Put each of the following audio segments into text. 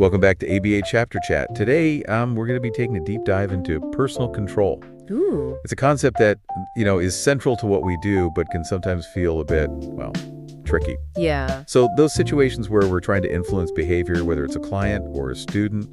Welcome back to ABA Chapter Chat. Today, we're going to be taking a deep dive into personal control. Ooh. It's a concept that, is central to what we do, but can sometimes feel a bit, well, tricky. Yeah. So those situations where we're trying to influence behavior, whether it's a client or a student.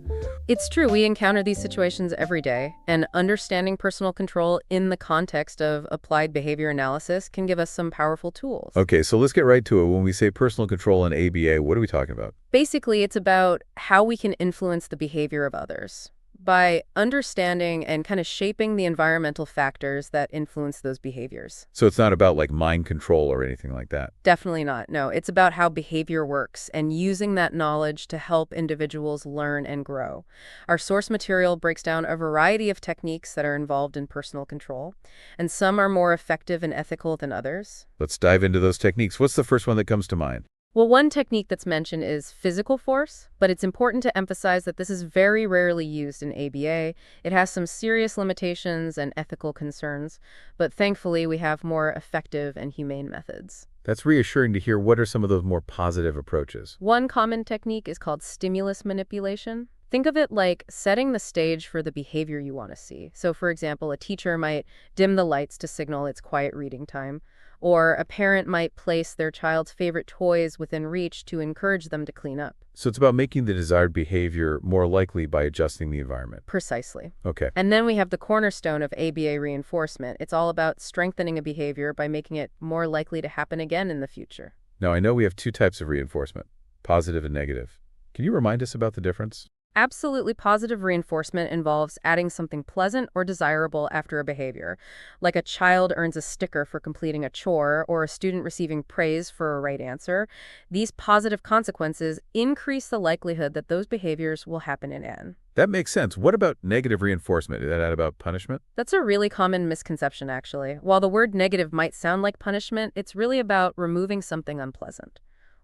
It's true. We encounter these situations every day, and understanding personal control in the context of applied behavior analysis can give us some powerful tools. Okay, so let's get right to it. When we say personal control in ABA, what are we talking about? Basically, it's about how we can influence the behavior of others by understanding and kind of shaping the environmental factors that influence those behaviors. So it's not about like mind control or anything like that. Definitely not. No, it's about how behavior works and using that knowledge to help individuals learn and grow. Our source material breaks down a variety of techniques that are involved in personal control, and some are more effective and ethical than others. Let's dive into those techniques. What's the first one that comes to mind? Well, one technique that's mentioned is physical force, but it's important to emphasize that this is very rarely used in ABA. It has some serious limitations and ethical concerns, but thankfully we have more effective and humane methods. That's reassuring to hear. What are some of those more positive approaches? One common technique is called stimulus manipulation. Think of it like setting the stage for the behavior you want to see. So, for example, a teacher might dim the lights to signal it's quiet reading time, or a parent might place their child's favorite toys within reach to encourage them to clean up. So it's about making the desired behavior more likely by adjusting the environment. Precisely. Okay. And then we have the cornerstone of ABA reinforcement. It's all about strengthening a behavior by making it more likely to happen again in the future. Now, I know we have two types of reinforcement, positive and negative. Can you remind us about the difference? Absolutely. Positive reinforcement involves adding something pleasant or desirable after a behavior, like a child earns a sticker for completing a chore or a student receiving praise for a right answer. These positive consequences increase the likelihood that those behaviors will happen again. That makes sense. What about negative reinforcement? Is that about punishment? That's a really common misconception, actually. While the word negative might sound like punishment, it's really about removing something unpleasant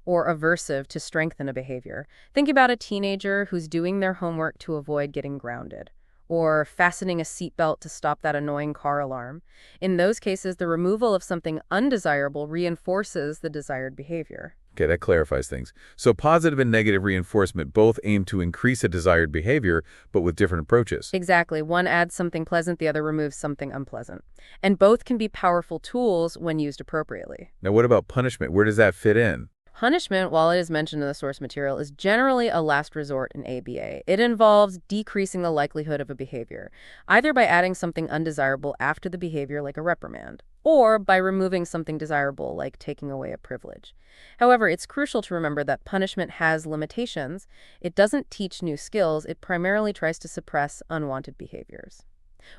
or aversive to strengthen a behavior. Think about a teenager who's doing their homework to avoid getting grounded, or fastening a seatbelt to stop that annoying car alarm. In those cases, the removal of something undesirable reinforces the desired behavior. Okay, that clarifies things. So positive and negative reinforcement both aim to increase a desired behavior, but with different approaches. Exactly. One adds something pleasant, the other removes something unpleasant. And both can be powerful tools when used appropriately. Now, what about punishment? Where does that fit in? Punishment, while it is mentioned in the source material, is generally a last resort in ABA. It involves decreasing the likelihood of a behavior, either by adding something undesirable after the behavior, like a reprimand, or by removing something desirable, like taking away a privilege. However, it's crucial to remember that punishment has limitations. It doesn't teach new skills. It primarily tries to suppress unwanted behaviors,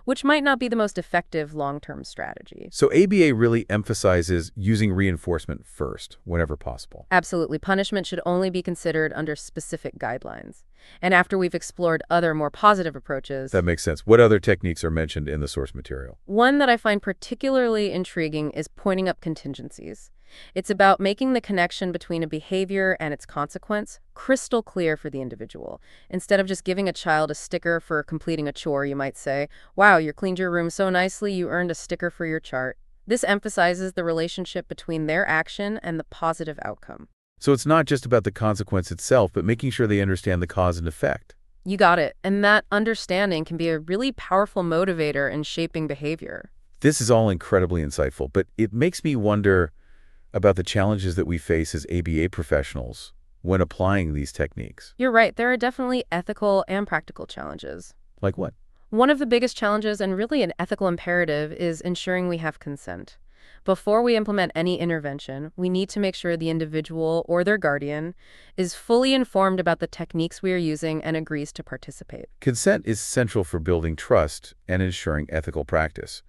which might not be the most effective long-term strategy. So ABA really emphasizes using reinforcement first, whenever possible. Absolutely. Punishment should only be considered under specific guidelines. And after we've explored other more positive approaches, That makes sense. What other techniques are mentioned in the source material? one that I find particularly intriguing is pointing up contingencies. It's about making the connection between a behavior and its consequence crystal clear for the individual. Instead of just giving a child a sticker for completing a chore, you might say, "Wow, you cleaned your room so nicely, you earned a sticker for your chart." This emphasizes the relationship between their action and the positive outcome. So it's not just about the consequence itself, but making sure they understand the cause and effect. You got it. And that understanding can be a really powerful motivator in shaping behavior. This is all incredibly insightful, but it makes me wonder about the challenges that we face as ABA professionals when applying these techniques. You're right, there are definitely ethical and practical challenges. Like what? One of the biggest challenges, and really an ethical imperative, is ensuring we have consent. Before we implement any intervention, we need to make sure the individual or their guardian is fully informed about the techniques we are using and agrees to participate. Consent is central for building trust and ensuring ethical practice.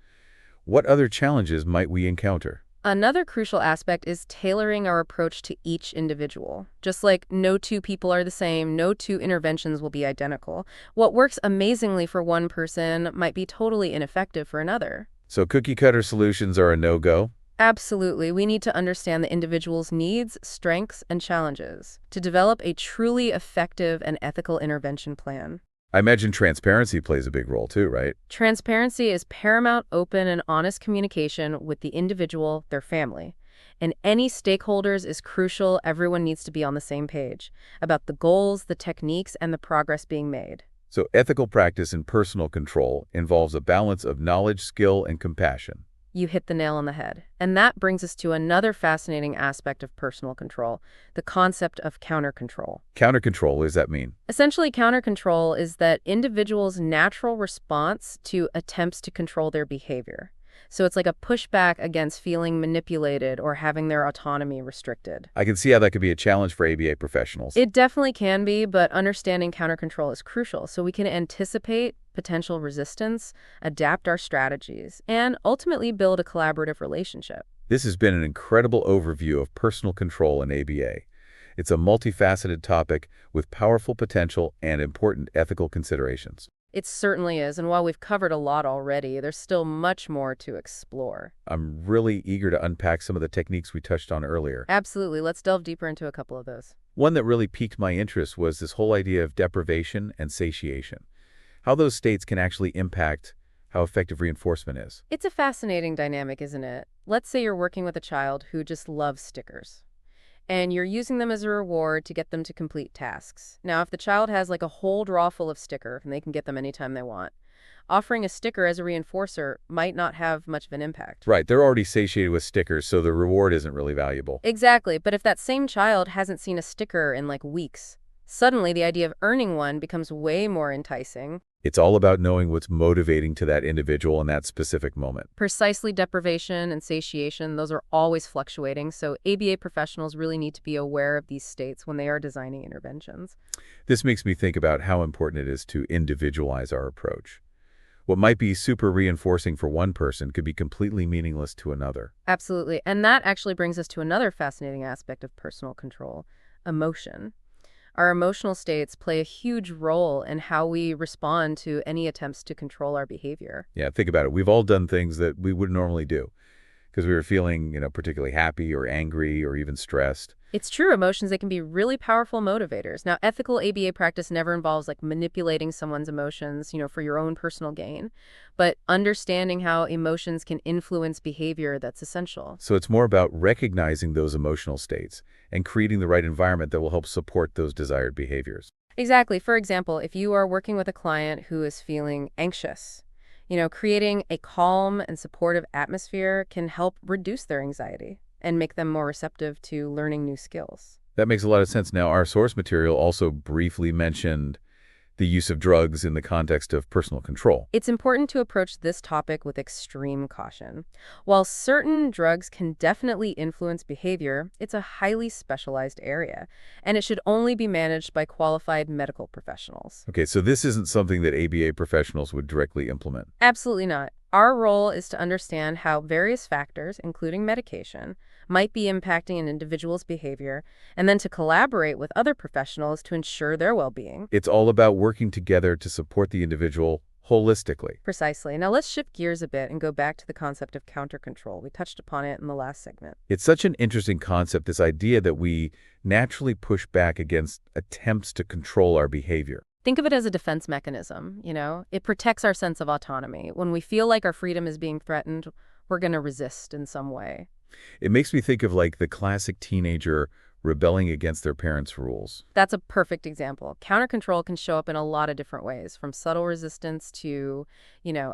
What other challenges might we encounter? Another crucial aspect is tailoring our approach to each individual. Just like no two people are the same, no two interventions will be identical. What works amazingly for one person might be totally ineffective for another. So cookie-cutter solutions are a no-go? Absolutely. We need to understand the individual's needs, strengths, and challenges to develop a truly effective and ethical intervention plan. I imagine transparency plays a big role too, right? Transparency is paramount, open, and honest communication with the individual, their family. And any stakeholders is crucial. Everyone needs to be on the same page about the goals, the techniques, and the progress being made. So ethical practice in personal control involves a balance of knowledge, skill, and compassion. You hit the nail on the head. And that brings us to another fascinating aspect of personal control, the concept of countercontrol. Countercontrol, what does that mean? Essentially, countercontrol is that individuals' natural response to attempts to control their behavior. So it's like a pushback against feeling manipulated or having their autonomy restricted. I can see how that could be a challenge for ABA professionals. It definitely can be, but understanding countercontrol is crucial so we can anticipate potential resistance, adapt our strategies, and ultimately build a collaborative relationship. This has been an incredible overview of personal control in ABA. It's a multifaceted topic with powerful potential and important ethical considerations. It certainly is, and while we've covered a lot already, there's still much more to explore. I'm really eager to unpack some of the techniques we touched on earlier. Absolutely. Let's delve deeper into a couple of those. One that really piqued my interest was this whole idea of deprivation and satiation, how those states can actually impact how effective reinforcement is. It's a fascinating dynamic, isn't it? Let's say you're working with a child who just loves stickers, and you're using them as a reward to get them to complete tasks. Now, if the child has like a whole drawer full of stickers, and they can get them anytime they want, offering a sticker as a reinforcer might not have much of an impact. Right, they're already satiated with stickers, so the reward isn't really valuable. Exactly, but if that same child hasn't seen a sticker in like weeks, suddenly the idea of earning one becomes way more enticing. It's all about knowing what's motivating to that individual in that specific moment. Precisely, deprivation and satiation, those are always fluctuating, so ABA professionals really need to be aware of these states when they are designing interventions. This makes me think about how important it is to individualize our approach. What might be super reinforcing for one person could be completely meaningless to another. Absolutely, and that actually brings us to another fascinating aspect of personal control, emotion. Our emotional states play a huge role in how we respond to any attempts to control our behavior. Yeah, think about it. We've all done things that we wouldn't normally do because we were feeling, particularly happy or angry or even stressed. It's true, emotions, they can be really powerful motivators. Now, ethical ABA practice never involves like manipulating someone's emotions, for your own personal gain, but understanding how emotions can influence behavior, that's essential. So it's more about recognizing those emotional states and creating the right environment that will help support those desired behaviors. Exactly. For example, if you are working with a client who is feeling anxious, creating a calm and supportive atmosphere can help reduce their anxiety and make them more receptive to learning new skills. That makes a lot of sense. Now, our source material also briefly mentioned the use of drugs in the context of personal control. It's important to approach this topic with extreme caution. While certain drugs can definitely influence behavior, it's a highly specialized area, and it should only be managed by qualified medical professionals. Okay, so this isn't something that ABA professionals would directly implement. Absolutely not. Our role is to understand how various factors, including medication, might be impacting an individual's behavior, and then to collaborate with other professionals to ensure their well-being. It's all about working together to support the individual holistically. Precisely. Now let's shift gears a bit and go back to the concept of countercontrol. We touched upon it in the last segment. It's such an interesting concept, this idea that we naturally push back against attempts to control our behavior. Think of it as a defense mechanism, It protects our sense of autonomy. When we feel like our freedom is being threatened, we're going to resist in some way. It makes me think of like the classic teenager rebelling against their parents' rules. That's a perfect example. Countercontrol can show up in a lot of different ways, from subtle resistance to,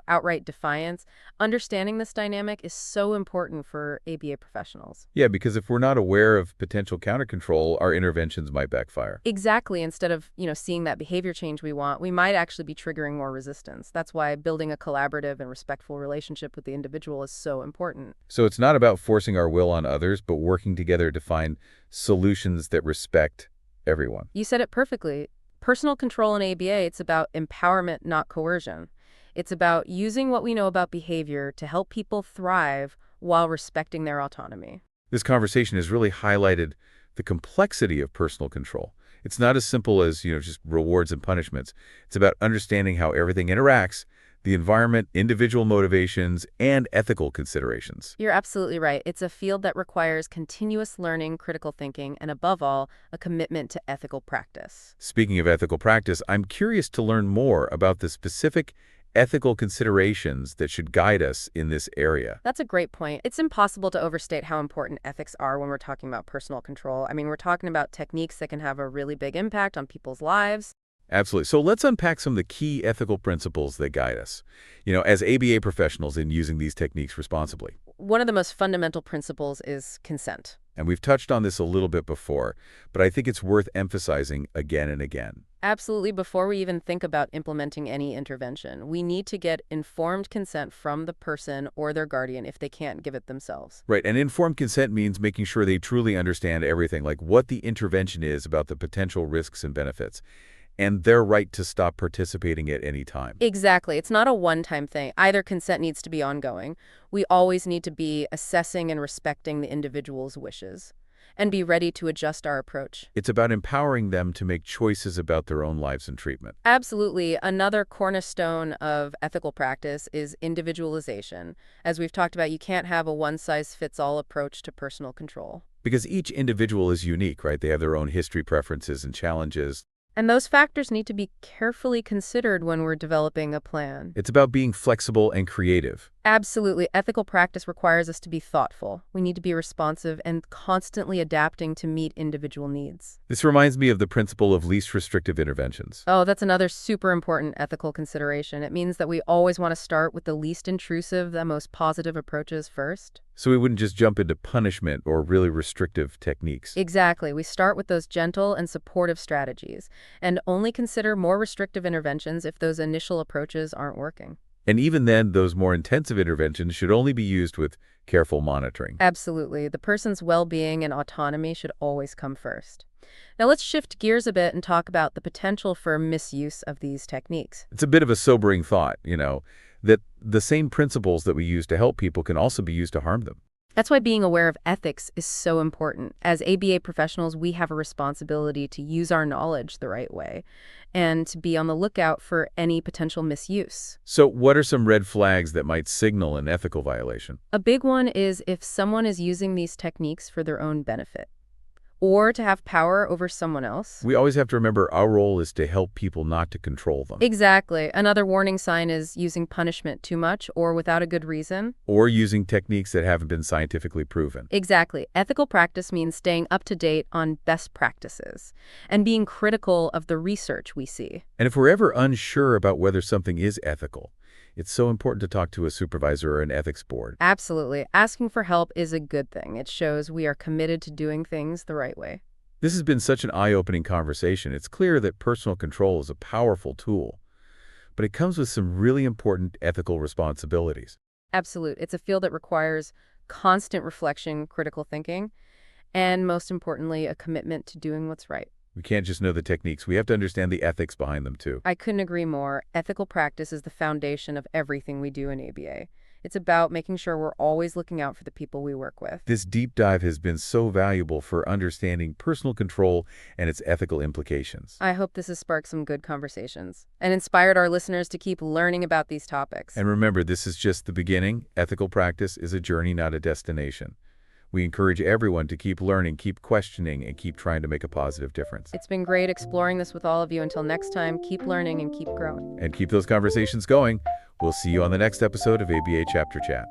outright defiance. Understanding this dynamic is so important for ABA professionals. Yeah, because if we're not aware of potential countercontrol, our interventions might backfire. Exactly. Instead of, seeing that behavior change we want, we might actually be triggering more resistance. That's why building a collaborative and respectful relationship with the individual is so important. So it's not about forcing our will on others, but working together to find solutions that respect everyone. You said it perfectly. Personal control in ABA, it's about empowerment, not coercion. It's about using what we know about behavior to help people thrive while respecting their autonomy. This conversation has really highlighted the complexity of personal control. It's not as simple as, just rewards and punishments. It's about understanding how everything interacts, the environment, individual motivations, and ethical considerations. You're absolutely right. It's a field that requires continuous learning, critical thinking, and above all, a commitment to ethical practice. Speaking of ethical practice, I'm curious to learn more about the specific ethical considerations that should guide us in this area. That's a great point. It's impossible to overstate how important ethics are when we're talking about personal control. I mean, we're talking about techniques that can have a really big impact on people's lives. Absolutely. So let's unpack some of the key ethical principles that guide us, as ABA professionals in using these techniques responsibly. One of the most fundamental principles is consent. And we've touched on this a little bit before, but I think it's worth emphasizing again and again. Absolutely. Before we even think about implementing any intervention, we need to get informed consent from the person or their guardian if they can't give it themselves. Right, and informed consent means making sure they truly understand everything, like what the intervention is about the potential risks and benefits, and their right to stop participating at any time. Exactly. It's not a one-time thing. Either consent needs to be ongoing. We always need to be assessing and respecting the individual's wishes and be ready to adjust our approach. It's about empowering them to make choices about their own lives and treatment. Absolutely. Another cornerstone of ethical practice is individualization. As we've talked about, you can't have a one-size-fits-all approach to personal control. Because each individual is unique, right? They have their own history, preferences, and challenges. And those factors need to be carefully considered when we're developing a plan. It's about being flexible and creative. Absolutely. Ethical practice requires us to be thoughtful. We need to be responsive and constantly adapting to meet individual needs. This reminds me of the principle of least restrictive interventions. Oh, that's another super important ethical consideration. It means that we always want to start with the least intrusive, the most positive approaches first. So we wouldn't just jump into punishment or really restrictive techniques. Exactly. We start with those gentle and supportive strategies and only consider more restrictive interventions if those initial approaches aren't working. And even then, those more intensive interventions should only be used with careful monitoring. Absolutely. The person's well-being and autonomy should always come first. Now let's shift gears a bit and talk about the potential for misuse of these techniques. It's a bit of a sobering thought, that the same principles that we use to help people can also be used to harm them. That's why being aware of ethics is so important. As ABA professionals, we have a responsibility to use our knowledge the right way and to be on the lookout for any potential misuse. So what are some red flags that might signal an ethical violation? A big one is if someone is using these techniques for their own benefit or to have power over someone else. We always have to remember our role is to help people, not to control them. Exactly. Another warning sign is using punishment too much or without a good reason. Or using techniques that haven't been scientifically proven. Exactly. Ethical practice means staying up to date on best practices and being critical of the research we see. And if we're ever unsure about whether something is ethical, it's so important to talk to a supervisor or an ethics board. Absolutely. Asking for help is a good thing. It shows we are committed to doing things the right way. This has been such an eye-opening conversation. It's clear that personal control is a powerful tool, but it comes with some really important ethical responsibilities. Absolutely. It's a field that requires constant reflection, critical thinking, and most importantly, a commitment to doing what's right. We can't just know the techniques. We have to understand the ethics behind them, too. I couldn't agree more. Ethical practice is the foundation of everything we do in ABA. It's about making sure we're always looking out for the people we work with. This deep dive has been so valuable for understanding personal control and its ethical implications. I hope this has sparked some good conversations and inspired our listeners to keep learning about these topics. And remember, this is just the beginning. Ethical practice is a journey, not a destination. We encourage everyone to keep learning, keep questioning, and keep trying to make a positive difference. It's been great exploring this with all of you. Until next time, keep learning and keep growing. And keep those conversations going. We'll see you on the next episode of ABA Chapter Chat.